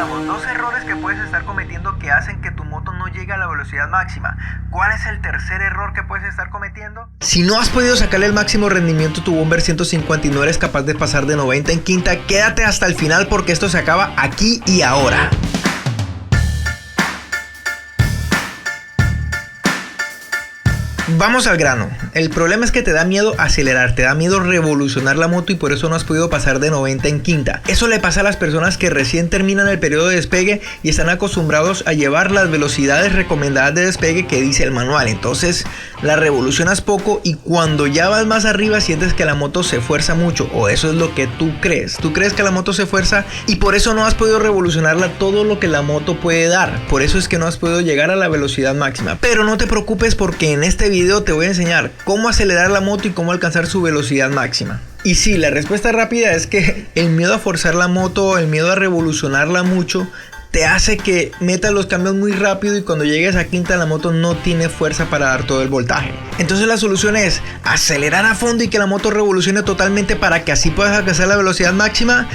mencionamos dos errores que puedes estar cometiendo que hacen que tu moto no llegue a la velocidad máxima. ¿Cuál es el tercer error que puedes estar cometiendo? Si no has podido sacarle el máximo rendimiento a tu Bomber 150 y no eres capaz de pasar de 90 en quinta, quédate hasta el final porque esto se acaba aquí y ahora. Vamos al grano. El problema es que te da miedo acelerar, te da miedo revolucionar la moto y por eso no has podido pasar de 90 en quinta. Eso le pasa a las personas que recién terminan el periodo de despegue y están acostumbrados a llevar las velocidades recomendadas de despegue que dice el manual. Entonces la revolucionas poco y cuando ya vas más arriba sientes que la moto se fuerza mucho, o eso es lo que tú crees. Tú crees que la moto se fuerza y por eso no has podido revolucionarla todo lo que la moto puede dar. Por eso es que no has podido llegar a la velocidad máxima. Pero no te preocupes porque en este video te voy a enseñar cómo acelerar la moto y cómo alcanzar su velocidad máxima. Y sí, la respuesta rápida es que el miedo a forzar la moto, el miedo a revolucionarla mucho, te hace que metas los cambios muy rápido y cuando llegues a quinta la moto no tiene fuerza para dar todo el voltaje. Entonces la solución es acelerar a fondo y que la moto revolucione totalmente para que así puedas alcanzar la velocidad máxima.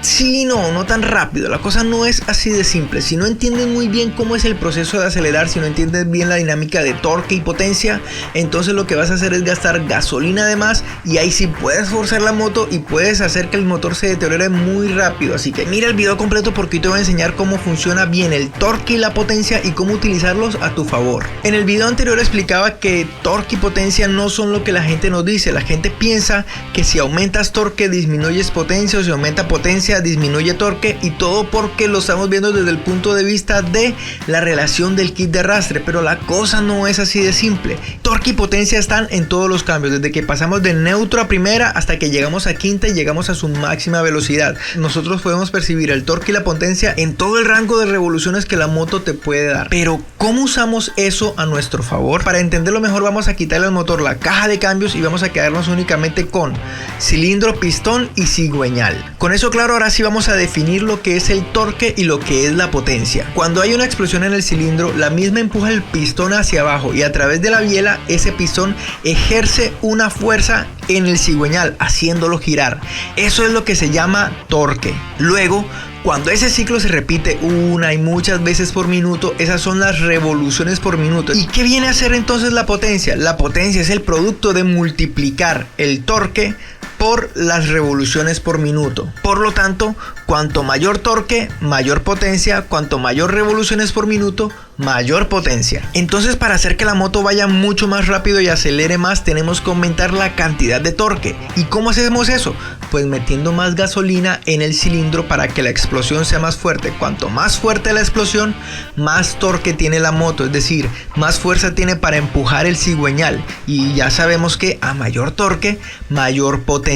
Sí, no tan rápido. La cosa no es así de simple. Si no entiendes muy bien cómo es el proceso de acelerar, si no entiendes bien la dinámica de torque y potencia, entonces lo que vas a hacer es gastar gasolina de más y ahí sí puedes forzar la moto y puedes hacer que el motor se deteriore muy rápido. Así que mira el video completo porque te voy a enseñar cómo funciona bien el torque y la potencia y cómo utilizarlos a tu favor. En el video anterior explicaba que torque y potencia no son lo que la gente nos dice. La gente piensa que si aumentas torque disminuyes potencia, o si aumenta potencia disminuye torque, y todo porque lo estamos viendo desde el punto de vista de la relación del kit de arrastre, pero la cosa no es así de simple. Torque y potencia están en todos los cambios, desde que pasamos de neutro a primera hasta que llegamos a quinta y llegamos a su máxima velocidad. Nosotros podemos percibir el torque y la potencia en todo el rango de revoluciones que la moto te puede dar. Pero ¿cómo usamos eso a nuestro favor? Para entenderlo mejor vamos a quitarle al motor la caja de cambios y vamos a quedarnos únicamente con cilindro, pistón y cigüeñal. Con eso claro, ahora sí vamos a definir lo que es el torque y lo que es la potencia. Cuando hay una explosión en el cilindro, la misma empuja el pistón hacia abajo y a través de la biela ese pistón ejerce una fuerza en el cigüeñal haciéndolo girar. Eso es lo que se llama torque. Luego, cuando ese ciclo se repite una y muchas veces por minuto, esas son las revoluciones por minuto. ¿Y qué viene a ser entonces la potencia? La potencia es el producto de multiplicar el torque por las revoluciones por minuto. Por lo tanto, cuanto mayor torque, mayor potencia. Cuanto mayor revoluciones por minuto, mayor potencia. Entonces, para hacer que la moto vaya mucho más rápido y acelere más, tenemos que aumentar la cantidad de torque. ¿Y cómo hacemos eso? Pues metiendo más gasolina en el cilindro para que la explosión sea más fuerte. Cuanto más fuerte la explosión, más torque tiene la moto, es decir, más fuerza tiene para empujar el cigüeñal. Y ya sabemos que a mayor torque, mayor potencia.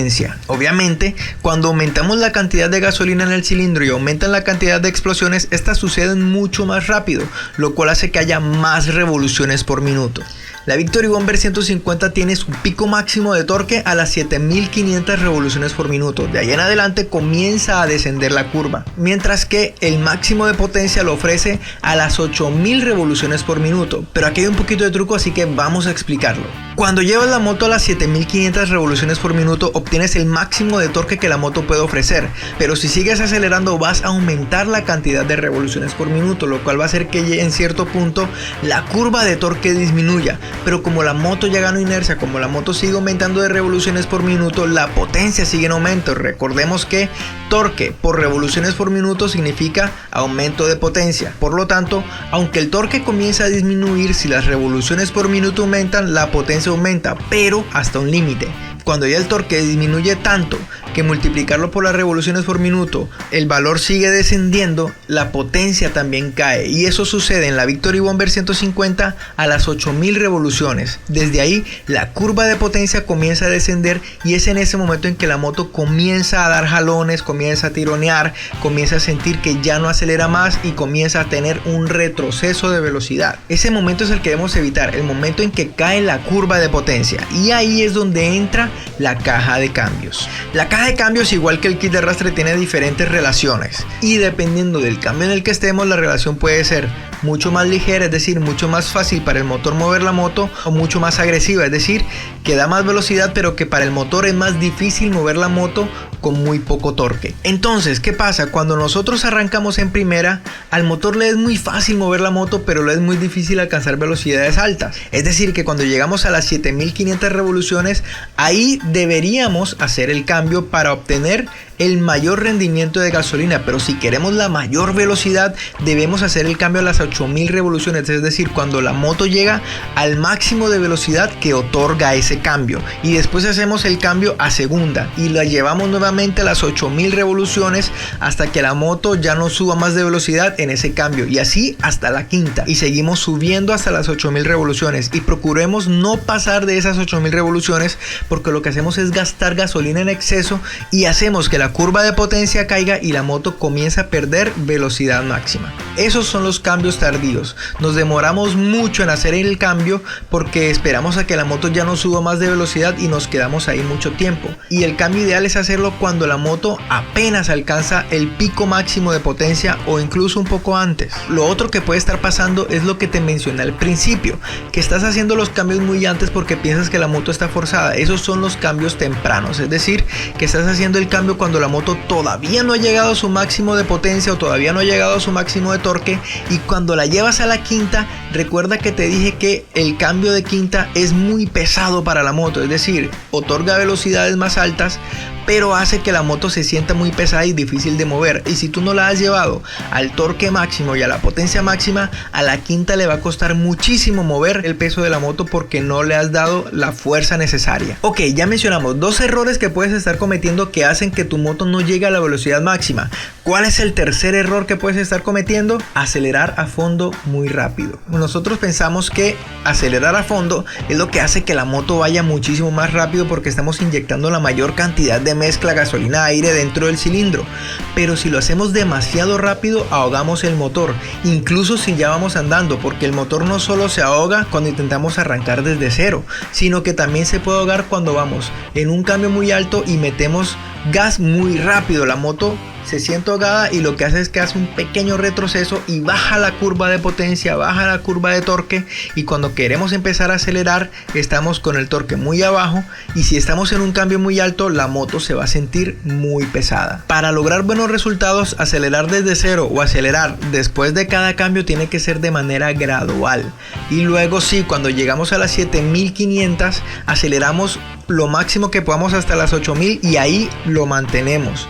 Obviamente, cuando aumentamos la cantidad de gasolina en el cilindro y aumentan la cantidad de explosiones, estas suceden mucho más rápido, lo cual hace que haya más revoluciones por minuto. La Victory Bomber 150 tiene su pico máximo de torque a las 7500 revoluciones por minuto. De ahí en adelante comienza a descender la curva, mientras que el máximo de potencia lo ofrece a las 8000 revoluciones por minuto. Pero aquí hay un poquito de truco, así que vamos a explicarlo. Cuando llevas la moto a las 7500 revoluciones por minuto, obtienes el máximo de torque que la moto puede ofrecer. Pero si sigues acelerando, vas a aumentar la cantidad de revoluciones por minuto, lo cual va a hacer que en cierto punto la curva de torque disminuya. Pero como la moto ya ganó inercia, como la moto sigue aumentando de revoluciones por minuto, la potencia sigue en aumento. Recordemos que torque por revoluciones por minuto significa aumento de potencia. Por lo tanto, aunque el torque comienza a disminuir, si las revoluciones por minuto aumentan, la potencia aumenta, pero hasta un límite. Cuando ya el torque disminuye tanto que multiplicarlo por las revoluciones por minuto, el valor sigue descendiendo, la potencia también cae. Y eso sucede en la Victory Bomber 150 a las 8000 revoluciones. Desde ahí la curva de potencia comienza a descender y es en ese momento en que la moto comienza a dar jalones, comienza a tironear, comienza a sentir que ya no acelera más y comienza a tener un retroceso de velocidad. Ese momento es el que debemos evitar, el momento en que cae la curva de potencia, y ahí es donde entra la caja de cambios. La caja de cambios, igual que el kit de arrastre, tiene diferentes relaciones y dependiendo del cambio en el que estemos, la relación puede ser mucho más ligera, es decir, mucho más fácil para el motor mover la moto, o mucho más agresiva, es decir, que da más velocidad pero que para el motor es más difícil mover la moto con muy poco torque. Entonces, ¿qué pasa? Cuando nosotros arrancamos en primera, al motor le es muy fácil mover la moto, pero le es muy difícil alcanzar velocidades altas. Es decir, que cuando llegamos a las 7500 revoluciones, ahí deberíamos hacer el cambio para obtener el mayor rendimiento de gasolina, pero si queremos la mayor velocidad debemos hacer el cambio a las 8000 revoluciones, es decir, cuando la moto llega al máximo de velocidad que otorga ese cambio, y después hacemos el cambio a segunda y la llevamos nuevamente a las 8000 revoluciones hasta que la moto ya no suba más de velocidad en ese cambio, y así hasta la quinta, y seguimos subiendo hasta las 8000 revoluciones, y procuremos no pasar de esas 8000 revoluciones porque lo que hacemos es gastar gasolina en exceso y hacemos que la curva de potencia caiga y la moto comienza a perder velocidad máxima. Esos son los cambios tardíos. Nos demoramos mucho en hacer el cambio porque esperamos a que la moto ya no suba más de velocidad y nos quedamos ahí mucho tiempo. Y el cambio ideal es hacerlo cuando la moto apenas alcanza el pico máximo de potencia o incluso un poco antes. Lo otro que puede estar pasando es lo que te mencioné al principio, que estás haciendo los cambios muy antes porque piensas que la moto está forzada. Esos son los cambios tempranos, es decir, que estás haciendo el cambio cuando la moto todavía no ha llegado a su máximo de potencia o todavía no ha llegado a su máximo de torque, y cuando la llevas a la quinta, recuerda que te dije que el cambio de quinta es muy pesado para la moto, es decir, otorga velocidades más altas, pero hace que la moto se sienta muy pesada y difícil de mover, y si tú no la has llevado al torque máximo y a la potencia máxima, a la quinta le va a costar muchísimo mover el peso de la moto porque no le has dado la fuerza necesaria. Ok, ya mencionamos dos errores que puedes estar cometiendo que hacen que tu moto no llegue a la velocidad máxima. ¿Cuál es el tercer error que puedes estar cometiendo? Acelerar a fondo muy rápido. Nosotros pensamos que acelerar a fondo es lo que hace que la moto vaya muchísimo más rápido porque estamos inyectando la mayor cantidad de mezcla gasolina-aire dentro del cilindro, pero si lo hacemos demasiado rápido ahogamos el motor, incluso si ya vamos andando, porque el motor no solo se ahoga cuando intentamos arrancar desde cero, sino que también se puede ahogar cuando vamos en un cambio muy alto y metemos gas muy rápido. La moto se siente ahogada y lo que hace es que hace un pequeño retroceso y baja la curva de potencia, baja la curva de torque, y cuando queremos empezar a acelerar estamos con el torque muy abajo, y si estamos en un cambio muy alto la moto se va a sentir muy pesada. Para lograr buenos resultados, acelerar desde cero o acelerar después de cada cambio tiene que ser de manera gradual, y luego sí, cuando llegamos a las 7500 aceleramos lo máximo que podamos hasta las 8000 y ahí lo mantenemos.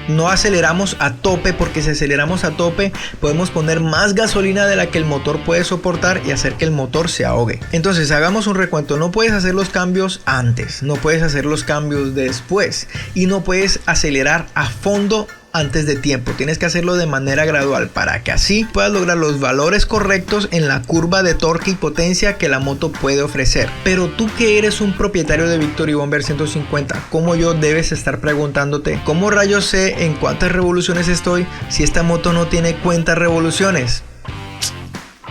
No aceleramos a tope, porque si aceleramos a tope podemos poner más gasolina de la que el motor puede soportar y hacer que el motor se ahogue. Entonces hagamos un recuento. No puedes hacer los cambios antes, no puedes hacer los cambios después, y no puedes acelerar a fondo antes de tiempo. Tienes que hacerlo de manera gradual para que así puedas lograr los valores correctos en la curva de torque y potencia que la moto puede ofrecer. Pero tú, que eres un propietario de Victory Bomber 150 como yo, debes estar preguntándote: ¿cómo rayos sé en cuántas revoluciones estoy si esta moto no tiene cuenta revoluciones?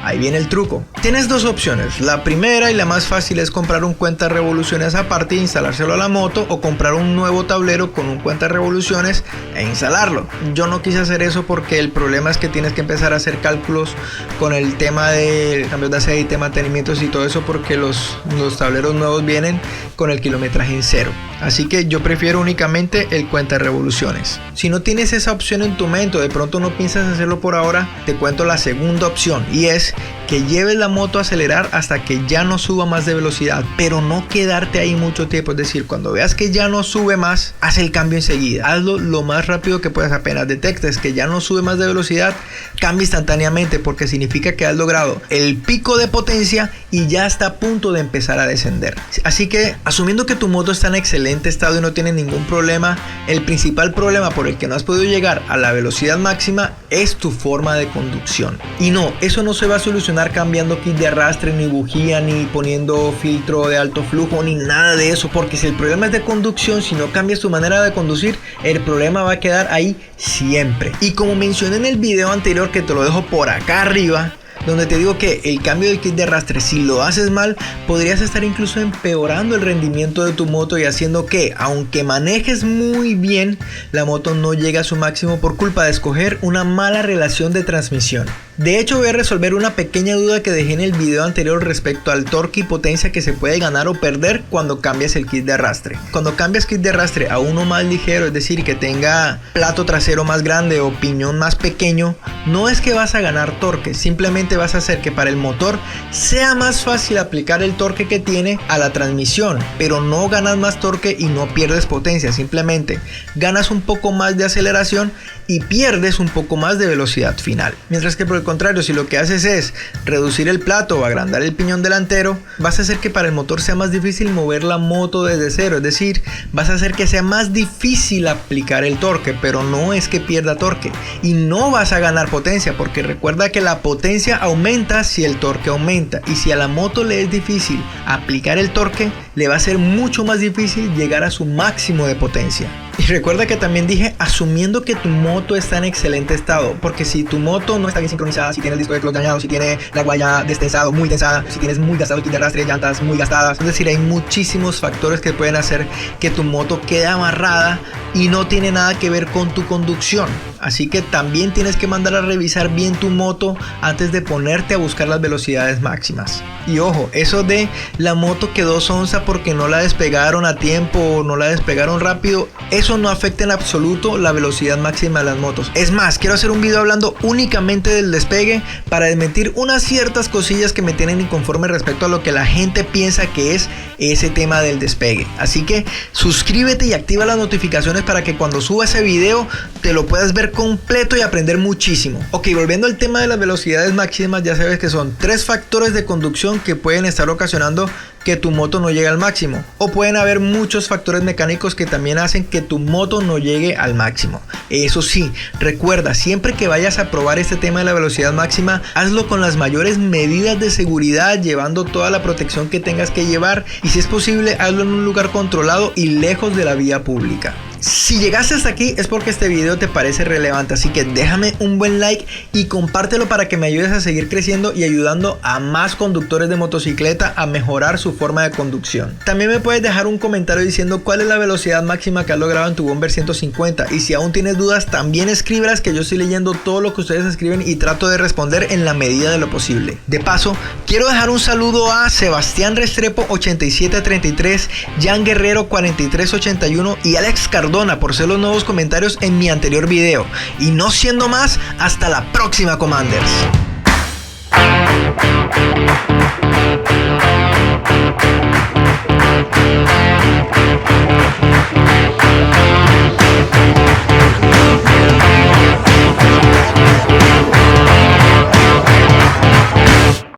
Ahí viene el truco. Tienes dos opciones. La primera y la más fácil es comprar un cuenta revoluciones aparte e instalárselo a la moto, o comprar un nuevo tablero con un cuenta revoluciones e instalarlo. Yo no quise hacer eso porque el problema es que tienes que empezar a hacer cálculos con el tema de cambios de aceite, mantenimientos y todo eso, porque los tableros nuevos vienen con el kilometraje en cero. Así que yo prefiero únicamente el cuenta revoluciones. Si no tienes esa opción en tu mente o de pronto no piensas hacerlo por ahora, te cuento la segunda opción, y es que lleves la moto a acelerar hasta que ya no suba más de velocidad, pero no quedarte ahí mucho tiempo. Es decir, cuando veas que ya no sube más, haz el cambio enseguida. Hazlo lo más rápido que puedas. Apenas detectes que ya no sube más de velocidad, cambia instantáneamente, porque significa que has logrado el pico de potencia y ya está a punto de empezar a descender. Así que, asumiendo que tu moto está en excelente estado y no tiene ningún problema, el principal problema por el que no has podido llegar a la velocidad máxima es tu forma de conducción. Y no, eso no se va a solucionar cambiando kit de arrastre, ni bujía, ni poniendo filtro de alto flujo, ni nada de eso, porque si el problema es de conducción, si no cambias tu manera de conducir, el problema va a quedar ahí siempre. Y como mencioné en el video anterior, que te lo dejo por acá arriba, donde te digo que el cambio de kit de arrastre, si lo haces mal, podrías estar incluso empeorando el rendimiento de tu moto y haciendo que, aunque manejes muy bien, la moto no llegue a su máximo por culpa de escoger una mala relación de transmisión. De hecho, voy a resolver una pequeña duda que dejé en el video anterior respecto al torque y potencia que se puede ganar o perder cuando cambias el kit de arrastre. Cuando cambias kit de arrastre a uno más ligero, es decir, que tenga plato trasero más grande o piñón más pequeño, no es que vas a ganar torque, simplemente vas a hacer que para el motor sea más fácil aplicar el torque que tiene a la transmisión, pero no ganas más torque y no pierdes potencia, simplemente ganas un poco más de aceleración y pierdes un poco más de velocidad final. Mientras que por el contrario, si lo que haces es reducir el plato o agrandar el piñón delantero, vas a hacer que para el motor sea más difícil mover la moto desde cero, es decir, vas a hacer que sea más difícil aplicar el torque, pero no es que pierda torque, y no vas a ganar potencia, porque recuerda que la potencia aumenta si el torque aumenta, y si a la moto le es difícil aplicar el torque, le va a ser mucho más difícil llegar a su máximo de potencia. Y recuerda que también dije asumiendo que tu moto está en excelente estado, porque si tu moto no está bien sincronizada, si tiene el disco de clutch dañado, si tiene la guaya destensado, muy tensada, si tienes muy gastado el kit de arrastre, llantas muy gastadas, es decir, hay muchísimos factores que pueden hacer que tu moto quede amarrada y no tiene nada que ver con tu conducción. Así que también tienes que mandar a revisar bien tu moto antes de ponerte a buscar las velocidades máximas. Y ojo, eso de la moto quedó sonsa porque no la despegaron a tiempo o no la despegaron rápido, eso no afecta en absoluto la velocidad máxima de las motos. Es más, quiero hacer un video hablando únicamente del despegue para desmentir unas ciertas cosillas que me tienen inconforme respecto a lo que la gente piensa que es ese tema del despegue. Así que suscríbete y activa las notificaciones para que cuando suba ese video te lo puedas ver completo y aprender muchísimo. Ok, volviendo al tema de las velocidades máximas, ya sabes que son 3 factores de conducción que pueden estar ocasionando que tu moto no llegue al máximo, o pueden haber muchos factores mecánicos que también hacen que tu moto no llegue al máximo. Eso sí, recuerda, siempre que vayas a probar este tema de la velocidad máxima, hazlo con las mayores medidas de seguridad, llevando toda la protección que tengas que llevar, y si es posible, hazlo en un lugar controlado y lejos de la vía pública. Si llegaste hasta aquí es porque este video te parece relevante, así que déjame un buen like y compártelo para que me ayudes a seguir creciendo y ayudando a más conductores de motocicleta a mejorar su forma de conducción. También me puedes dejar un comentario diciendo cuál es la velocidad máxima que has logrado en tu Bomber 150, y si aún tienes dudas también escríbelas, que yo estoy leyendo todo lo que ustedes escriben y trato de responder en la medida de lo posible. De paso, quiero dejar un saludo a Sebastián Restrepo 8733, Jan Guerrero 4381 y Alex Cardona por ser los nuevos comentarios en mi anterior video. Y no siendo más, hasta la próxima, Commanders.